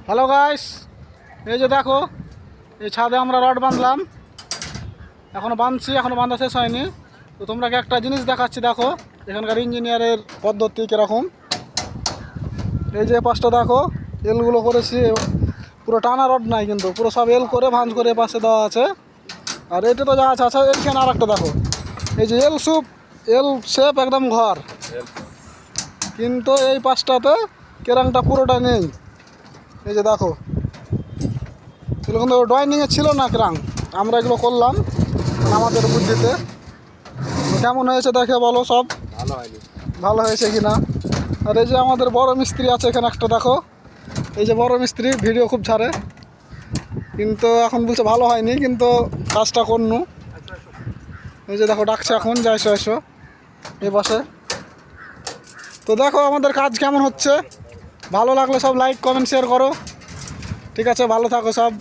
Hello guys, এই যে দেখো, এই ছাদে আমরা রড বাঁধলাম, এখনও বাঁধছি, এখনও বাঁধা শেষ হয়নি। তো তোমরাকে একটা জিনিস দেখাচ্ছি, দেখো এখানকার ইঞ্জিনিয়ারের পদ্ধতি কীরকম। এই যে পাশটা দেখো, এলগুলো করেছি, পুরো টানা রড নাই কিন্তু, পুরো সব এল করে ভাঁজ করে পাশে দেওয়া আছে। আর এটা তো যা আছে আছে, এইখানে আর একটা দেখো, এই যে এল শেপ একদম ঘর, কিন্তু এই পাশটাতে কেরাংটা পুরোটা নেই। এই যে দেখো, এগুলো কিন্তু ড্রয়িংয়ে ছিল না কেরাং, আমরা এগুলো করলাম আমাদের বুদ্ধিতে। কেমন হয়েছে দেখে বলো সব, ভালো হয়েছে কি না। আর এই যে আমাদের বড় মিস্ত্রি আছে এখানে একটা, দেখো এই যে বড় মিস্ত্রি ভিডিও খুব ছাড়ে, কিন্তু এখন বলছে ভালো হয়নি, কিন্তু কাজটা করনু। এই যে দেখো ডাকছে এখন, যে এসো এসো এই বসে। তো দেখো আমাদের কাজ কেমন হচ্ছে, ভালো লাগলে সব লাইক কমেন্ট শেয়ার করো। ঠিক আছে, ভালো থাকো সব।